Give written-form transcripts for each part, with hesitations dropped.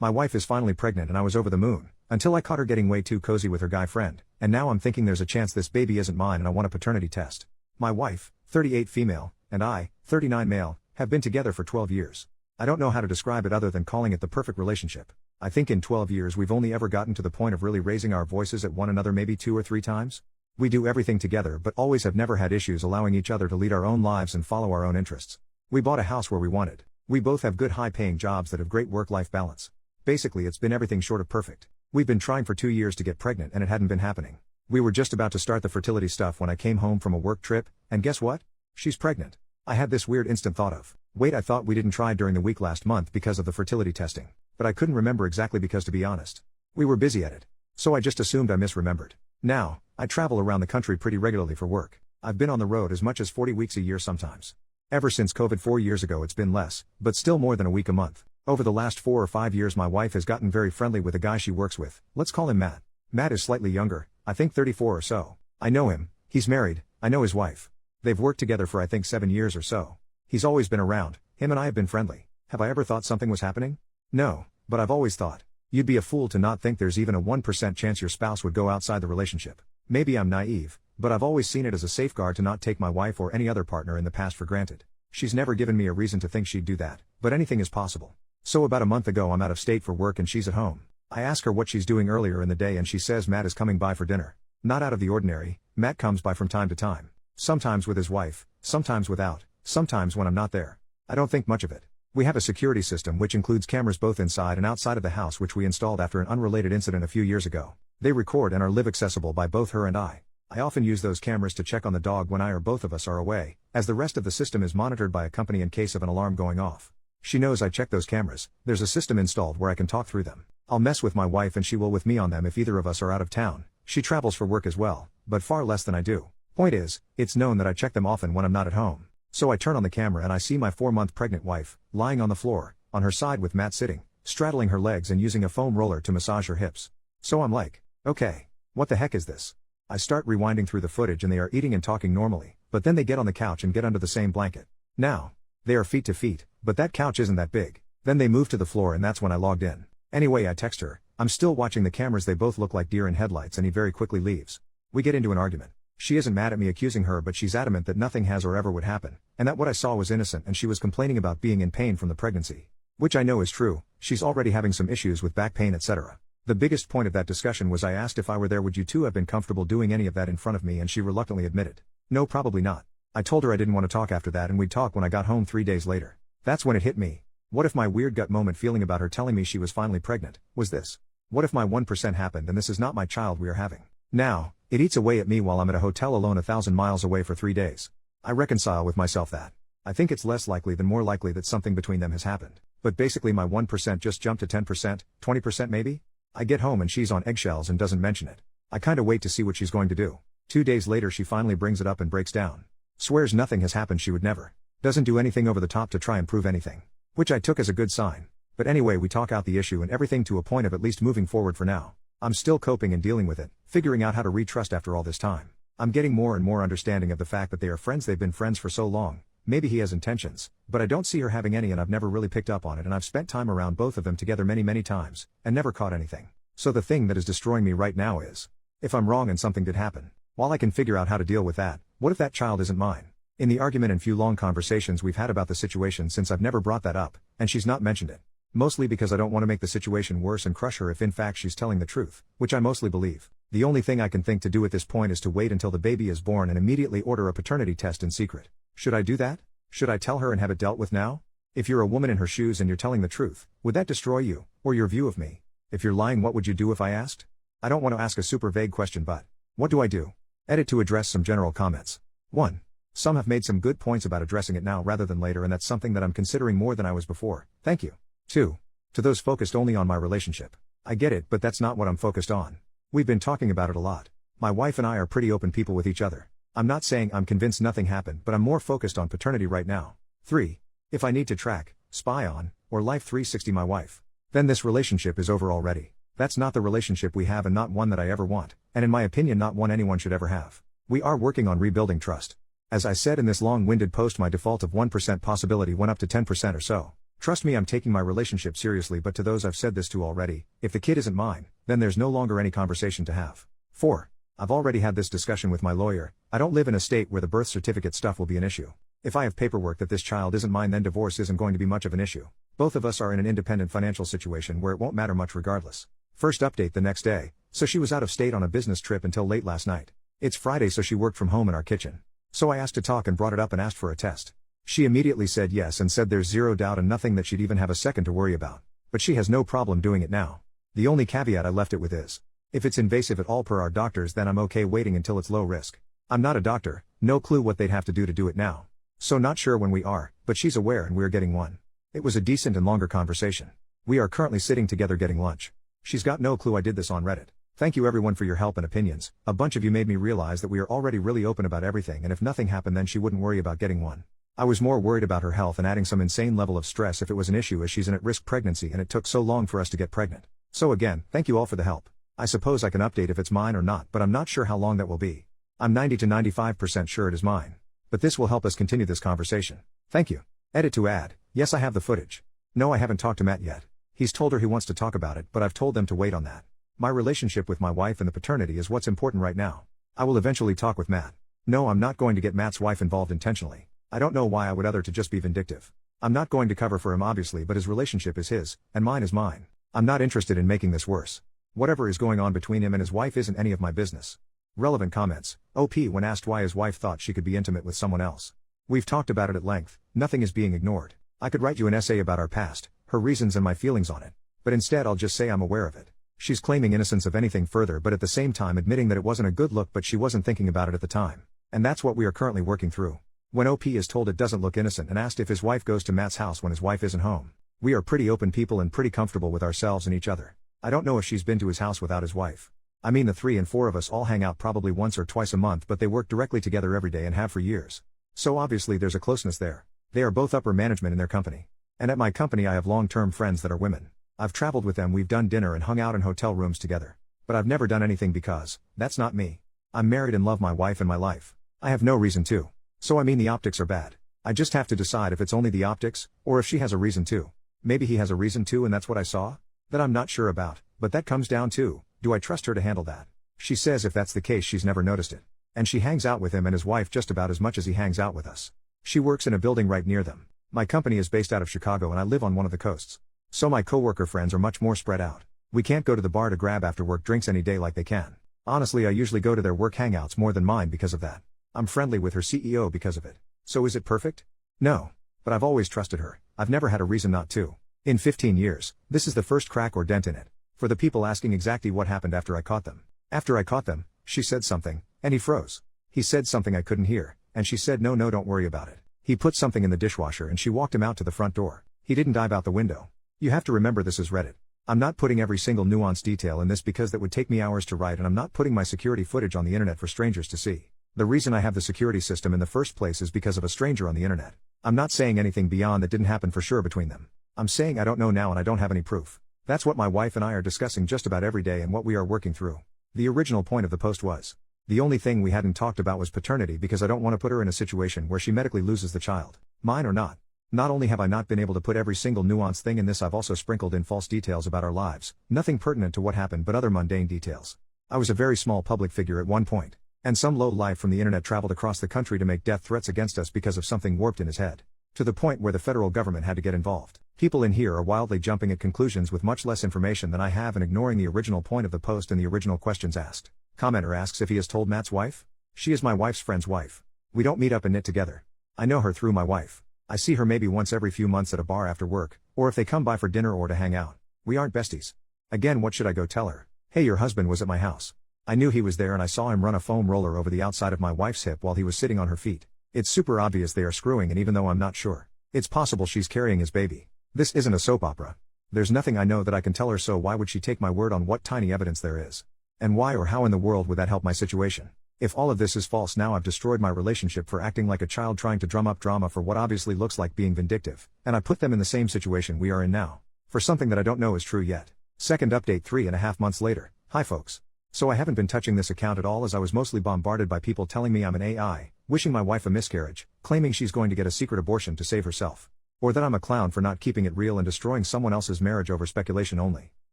My wife is finally pregnant and I was over the moon, until I caught her getting way too cozy with her guy friend, and now I'm thinking there's a chance this baby isn't mine and I want a paternity test. My wife, 38 female, and I, 39 male, have been together for 12 years. I don't know how to describe it other than calling it the perfect relationship. I think in 12 years we've only ever gotten to the point of really raising our voices at one another maybe 2 or 3 times. We do everything together but always have never had issues allowing each other to lead our own lives and follow our own interests. We bought a house where we wanted. We both have good high-paying jobs that have great work-life balance. Basically it's been everything short of perfect. We've been trying for 2 years to get pregnant and it hadn't been happening. We were just about to start the fertility stuff when I came home from a work trip, and guess what? She's pregnant. I had this weird instant thought of, wait, I thought we didn't try during the week last month because of the fertility testing. But I couldn't remember exactly because, to be honest, we were busy at it. So I just assumed I misremembered. Now, I travel around the country pretty regularly for work. I've been on the road as much as 40 weeks a year sometimes. Ever since COVID 4 years ago it's been less, but still more than a week a month. Over the last 4 or 5 years my wife has gotten very friendly with a guy she works with. Let's call him Matt. Matt is slightly younger, I think 34 or so. I know him, he's married, I know his wife. They've worked together for I think 7 years or so. He's always been around, him and I have been friendly. Have I ever thought something was happening? No, but I've always thought. You'd be a fool to not think there's even a 1% chance your spouse would go outside the relationship. Maybe I'm naive, but I've always seen it as a safeguard to not take my wife or any other partner in the past for granted. She's never given me a reason to think she'd do that, but anything is possible. So about a month ago I'm out of state for work and she's at home. I ask her what she's doing earlier in the day and she says Matt is coming by for dinner. Not out of the ordinary, Matt comes by from time to time. Sometimes with his wife, sometimes without, sometimes when I'm not there. I don't think much of it. We have a security system which includes cameras both inside and outside of the house which we installed after an unrelated incident a few years ago. They record and are live accessible by both her and I. I often use those cameras to check on the dog when I or both of us are away, as the rest of the system is monitored by a company in case of an alarm going off. She knows I check those cameras. There's a system installed where I can talk through them. I'll mess with my wife and she will with me on them if either of us are out of town. She travels for work as well, but far less than I do. Point is, it's known that I check them often when I'm not at home. So I turn on the camera and I see my 4-month pregnant wife, lying on the floor, on her side with Matt sitting, straddling her legs and using a foam roller to massage her hips. So I'm like, okay, what the heck is this? I start rewinding through the footage and they are eating and talking normally, but then they get on the couch and get under the same blanket. Now, they are feet to feet, but that couch isn't that big. Then they move to the floor and that's when I logged in. Anyway, I text her, I'm still watching the cameras, they both look like deer in headlights, and he very quickly leaves. We get into an argument. She isn't mad at me accusing her, but she's adamant that nothing has or ever would happen, and that what I saw was innocent, and she was complaining about being in pain from the pregnancy. Which I know is true, she's already having some issues with back pain etc. The biggest point of that discussion was I asked if I were there would you two have been comfortable doing any of that in front of me, and she reluctantly admitted, no, probably not. I told her I didn't want to talk after that and we'd talk when I got home 3 days later. That's when it hit me. What if my weird gut moment feeling about her telling me she was finally pregnant was this? What if my 1% happened and this is not my child we are having? Now, it eats away at me while I'm at a hotel alone 1,000 miles away for 3 days. I reconcile with myself that I think it's less likely than more likely that something between them has happened. But basically my 1% just jumped to 10%, 20% maybe? I get home and she's on eggshells and doesn't mention it. I kinda wait to see what she's going to do. 2 days later she finally brings it up and breaks down. Swears nothing has happened, she would never. Doesn't do anything over the top to try and prove anything. Which I took as a good sign. But anyway, we talk out the issue and everything to a point of at least moving forward for now. I'm still coping and dealing with it, figuring out how to retrust after all this time. I'm getting more and more understanding of the fact that they are friends, they've been friends for so long. Maybe he has intentions, but I don't see her having any and I've never really picked up on it, and I've spent time around both of them together many times, and never caught anything. So the thing that is destroying me right now is, if I'm wrong and something did happen, while I can figure out how to deal with that, what if that child isn't mine? In the argument and few long conversations we've had about the situation since, I've never brought that up, and she's not mentioned it. Mostly because I don't want to make the situation worse and crush her if in fact she's telling the truth, which I mostly believe. The only thing I can think to do at this point is to wait until the baby is born and immediately order a paternity test in secret. Should I do that? Should I tell her and have it dealt with now? If you're a woman in her shoes and you're telling the truth, would that destroy you, or your view of me? If you're lying, what would you do if I asked? I don't want to ask a super vague question, but what do I do? Edit to address some general comments. 1. Some have made some good points about addressing it now rather than later, and that's something that I'm considering more than I was before. Thank you. 2. To those focused only on my relationship. I get it, but that's not what I'm focused on. We've been talking about it a lot. My wife and I are pretty open people with each other. I'm not saying I'm convinced nothing happened, but I'm more focused on paternity right now. 3. If I need to track, spy on, or Life 360 my wife, then this relationship is over already. That's not the relationship we have and not one that I ever want, and in my opinion not one anyone should ever have. We are working on rebuilding trust. As I said in this long-winded post, my default of 1% possibility went up to 10% or so. Trust me, I'm taking my relationship seriously, but to those I've said this to already, if the kid isn't mine, then there's no longer any conversation to have. 4. I've already had this discussion with my lawyer. I don't live in a state where the birth certificate stuff will be an issue. If I have paperwork that this child isn't mine, then divorce isn't going to be much of an issue. Both of us are in an independent financial situation where it won't matter much regardless. First update the next day, so she was out of state on a business trip until late last night. It's Friday, so she worked from home in our kitchen. So I asked to talk and brought it up and asked for a test. She immediately said yes and said there's zero doubt and nothing that she'd even have a second to worry about. But she has no problem doing it now. The only caveat I left it with is, if it's invasive at all per our doctors, then I'm okay waiting until it's low risk. I'm not a doctor, no clue what they'd have to do it now. So not sure when we are, but she's aware and we're getting one. It was a decent and longer conversation. We are currently sitting together getting lunch. She's got no clue I did this on Reddit. Thank you everyone for your help and opinions. A bunch of you made me realize that we are already really open about everything, and if nothing happened then she wouldn't worry about getting one. I was more worried about her health and adding some insane level of stress if it was an issue, as she's an at-risk pregnancy and it took so long for us to get pregnant. So again, thank you all for the help. I suppose I can update if it's mine or not, but I'm not sure how long that will be. I'm 90 to 95% sure it is mine. But this will help us continue this conversation. Thank you. Edit to add, yes I have the footage. No, I haven't talked to Matt yet. He's told her he wants to talk about it, but I've told them to wait on that. My relationship with my wife and the paternity is what's important right now. I will eventually talk with Matt. No, I'm not going to get Matt's wife involved intentionally. I don't know why I would other to just be vindictive. I'm not going to cover for him obviously, but his relationship is his, and mine is mine. I'm not interested in making this worse. Whatever is going on between him and his wife isn't any of my business. Relevant comments. OP when asked why his wife thought she could be intimate with someone else. We've talked about it at length, nothing is being ignored. I could write you an essay about our past, her reasons and my feelings on it. But instead I'll just say I'm aware of it. She's claiming innocence of anything further, but at the same time admitting that it wasn't a good look, but she wasn't thinking about it at the time. And that's what we are currently working through. When OP is told it doesn't look innocent and asked if his wife goes to Matt's house when his wife isn't home. We are pretty open people and pretty comfortable with ourselves and each other. I don't know if she's been to his house without his wife. I mean, the 3 and 4 of us all hang out probably once or twice a month, but they work directly together every day and have for years. So obviously there's a closeness there. They are both upper management in their company. And at my company I have long-term friends that are women. I've traveled with them, we've done dinner and hung out in hotel rooms together. But I've never done anything because, that's not me. I'm married and love my wife and my life. I have no reason to. So I mean, the optics are bad. I just have to decide if it's only the optics, or if she has a reason to. Maybe he has a reason to and that's what I saw? That I'm not sure about, but that comes down to, do I trust her to handle that? She says if that's the case she's never noticed it. And she hangs out with him and his wife just about as much as he hangs out with us. She works in a building right near them. My company is based out of Chicago and I live on one of the coasts. So my coworker friends are much more spread out. We can't go to the bar to grab after work drinks any day like they can. Honestly, I usually go to their work hangouts more than mine because of that. I'm friendly with her CEO because of it. So is it perfect? No. But I've always trusted her. I've never had a reason not to. In 15 years, this is the first crack or dent in it. For the people asking exactly what happened after I caught them. After I caught them, she said something, and he froze. He said something I couldn't hear, and she said no don't worry about it. He put something in the dishwasher and she walked him out to the front door. He didn't dive out the window. You have to remember this is Reddit. I'm not putting every single nuanced detail in this because that would take me hours to write, and I'm not putting my security footage on the internet for strangers to see. The reason I have the security system in the first place is because of a stranger on the internet. I'm not saying anything beyond that didn't happen for sure between them. I'm saying I don't know now and I don't have any proof. That's what my wife and I are discussing just about every day and what we are working through. The original point of the post was, the only thing we hadn't talked about was paternity because I don't want to put her in a situation where she medically loses the child. Mine or not. Not only have I not been able to put every single nuanced thing in this, I've also sprinkled in false details about our lives, nothing pertinent to what happened but other mundane details. I was a very small public figure at one point. And some low life from the internet traveled across the country to make death threats against us because of something warped in his head. To the point where the federal government had to get involved. People in here are wildly jumping at conclusions with much less information than I have and ignoring the original point of the post and the original questions asked. Commenter asks if he has told Matt's wife. She is my wife's friend's wife. We don't meet up and knit together. I know her through my wife. I see her maybe once every few months at a bar after work, or if they come by for dinner or to hang out. We aren't besties. Again, what should I go tell her? Hey, your husband was at my house. I knew he was there and I saw him run a foam roller over the outside of my wife's hip while he was sitting on her feet. It's super obvious they are screwing, and even though I'm not sure, it's possible she's carrying his baby. This isn't a soap opera. There's nothing I know that I can tell her, so why would she take my word on what tiny evidence there is? And why or how in the world would that help my situation? If all of this is false, now I've destroyed my relationship for acting like a child trying to drum up drama for what obviously looks like being vindictive, and I put them in the same situation we are in now. For something that I don't know is true yet. Second update 3.5 months later. Hi folks. So I haven't been touching this account at all as I was mostly bombarded by people telling me I'm an AI, wishing my wife a miscarriage, claiming she's going to get a secret abortion to save herself. Or that I'm a clown for not keeping it real and destroying someone else's marriage over speculation only.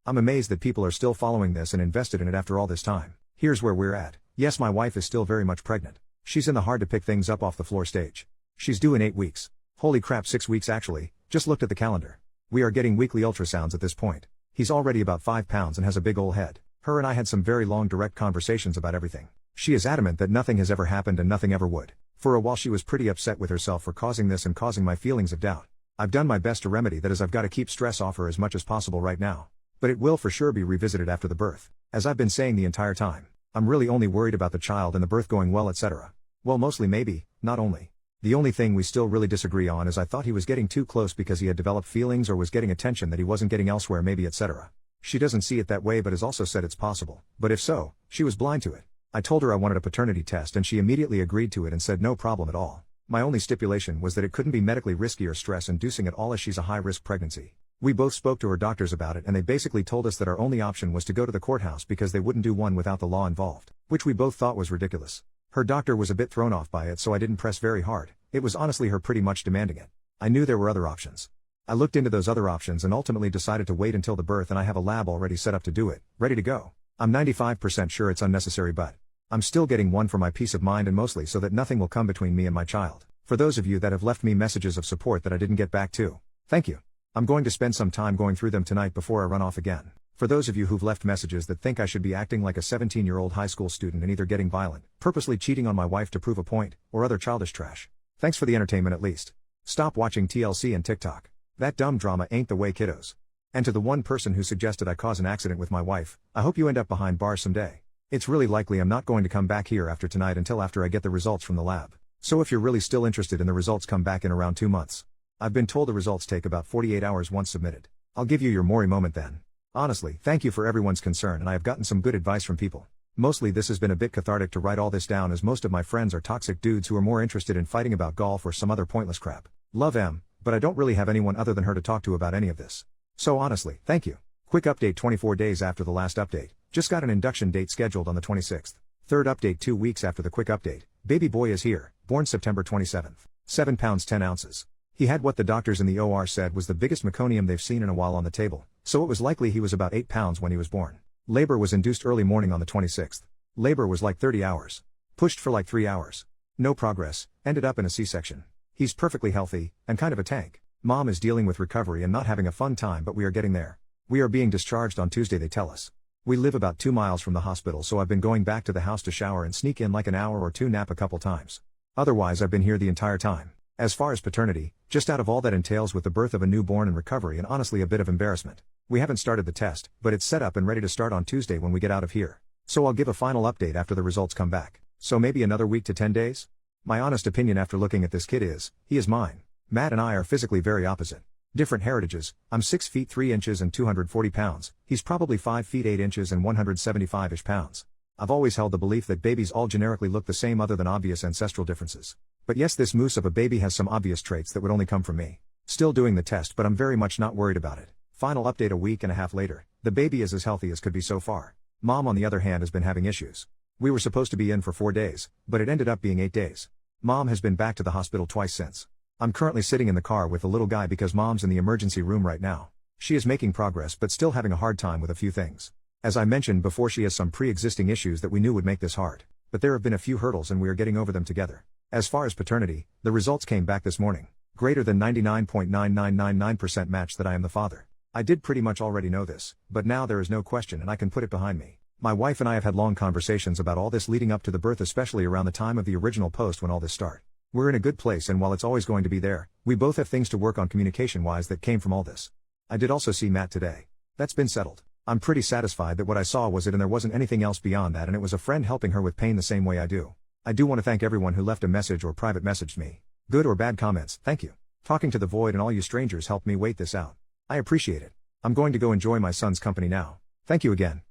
I'm amazed that people are still following this and invested in it after all this time. Here's where we're at. Yes, my wife is still very much pregnant. She's in the hard to pick things up off the floor stage. She's due in 8 weeks. Holy crap, 6 weeks actually, just looked at the calendar. We are getting weekly ultrasounds at this point. He's already about 5 pounds and has a big ol' head. Her and I had some very long direct conversations about everything. She is adamant that nothing has ever happened and nothing ever would. For a while she was pretty upset with herself for causing this and causing my feelings of doubt. I've done my best to remedy that, as I've got to keep stress off her as much as possible right now. But it will for sure be revisited after the birth. As I've been saying the entire time, I'm really only worried about the child and the birth going well, etc. Well, mostly maybe, not only. The only thing we still really disagree on is I thought he was getting too close because he had developed feelings or was getting attention that he wasn't getting elsewhere, maybe, etc. She doesn't see it that way but has also said it's possible. But if so, she was blind to it. I told her I wanted a paternity test and she immediately agreed to it and said no problem at all. My only stipulation was that it couldn't be medically risky or stress-inducing at all, as she's a high-risk pregnancy. We both spoke to her doctors about it and they basically told us that our only option was to go to the courthouse because they wouldn't do one without the law involved, which we both thought was ridiculous. Her doctor was a bit thrown off by it, so I didn't press very hard. It was honestly her pretty much demanding it. I knew there were other options. I looked into those other options and ultimately decided to wait until the birth, and I have a lab already set up to do it, ready to go. I'm 95% sure it's unnecessary, but I'm still getting one for my peace of mind and mostly so that nothing will come between me and my child. For those of you that have left me messages of support that I didn't get back to, thank you. I'm going to spend some time going through them tonight before I run off again. For those of you who've left messages that think I should be acting like a 17-year-old high school student and either getting violent, purposely cheating on my wife to prove a point, or other childish trash, thanks for the entertainment at least. Stop watching TLC and TikTok. That dumb drama ain't the way, kiddos. And to the one person who suggested I cause an accident with my wife, I hope you end up behind bars someday. It's really likely I'm not going to come back here after tonight until after I get the results from the lab. So if you're really still interested in the results, come back in around 2 months. I've been told the results take about 48 hours once submitted. I'll give you your Maury moment then. Honestly, thank you for everyone's concern, and I have gotten some good advice from people. Mostly this has been a bit cathartic to write all this down, as most of my friends are toxic dudes who are more interested in fighting about golf or some other pointless crap. Love Em, but I don't really have anyone other than her to talk to about any of this. So honestly, thank you. Quick update: 24 days after the last update. Just got an induction date scheduled on the 26th. Third update 2 weeks after the quick update. Baby boy is here, born September 27th. 7 pounds 10 ounces. He had what the doctors in the OR said was the biggest meconium they've seen in a while on the table, so it was likely he was about 8 pounds when he was born. Labor was induced early morning on the 26th. Labor was like 30 hours. Pushed for like 3 hours. No progress, ended up in a C-section. He's perfectly healthy, and kind of a tank. Mom is dealing with recovery and not having a fun time, but we are getting there. We are being discharged on Tuesday, they tell us. We live about 2 miles from the hospital, so I've been going back to the house to shower and sneak in like an hour or two nap a couple times. Otherwise I've been here the entire time. As far as paternity, just out of all that entails with the birth of a newborn and recovery and honestly a bit of embarrassment. We haven't started the test, but it's set up and ready to start on Tuesday when we get out of here. So I'll give a final update after the results come back. So maybe another week to 10 days? My honest opinion after looking at this kid is, he is mine. Matt and I are physically very opposite. Different heritages. I'm 6 feet 3 inches and 240 pounds. He's probably 5 feet 8 inches and 175-ish pounds. I've always held the belief that babies all generically look the same other than obvious ancestral differences. But yes, this moose of a baby has some obvious traits that would only come from me. Still doing the test, but I'm very much not worried about it. Final update a week and a half later. The baby is as healthy as could be so far. Mom on the other hand has been having issues. We were supposed to be in for 4 days, but it ended up being 8 days. Mom has been back to the hospital twice since. I'm currently sitting in the car with the little guy because Mom's in the emergency room right now. She is making progress but still having a hard time with a few things. As I mentioned before, she has some pre-existing issues that we knew would make this hard. But there have been a few hurdles and we are getting over them together. As far as paternity, the results came back this morning. Greater than 99.9999% match that I am the father. I did pretty much already know this, but now there is no question and I can put it behind me. My wife and I have had long conversations about all this leading up to the birth, especially around the time of the original post when all this started. We're in a good place, and while it's always going to be there, we both have things to work on communication-wise that came from all this. I did also see Matt today. That's been settled. I'm pretty satisfied that what I saw was it and there wasn't anything else beyond that, and it was a friend helping her with pain the same way I do. I do want to thank everyone who left a message or private messaged me. Good or bad comments, thank you. Talking to the void and all you strangers helped me wait this out. I appreciate it. I'm going to go enjoy my son's company now. Thank you again.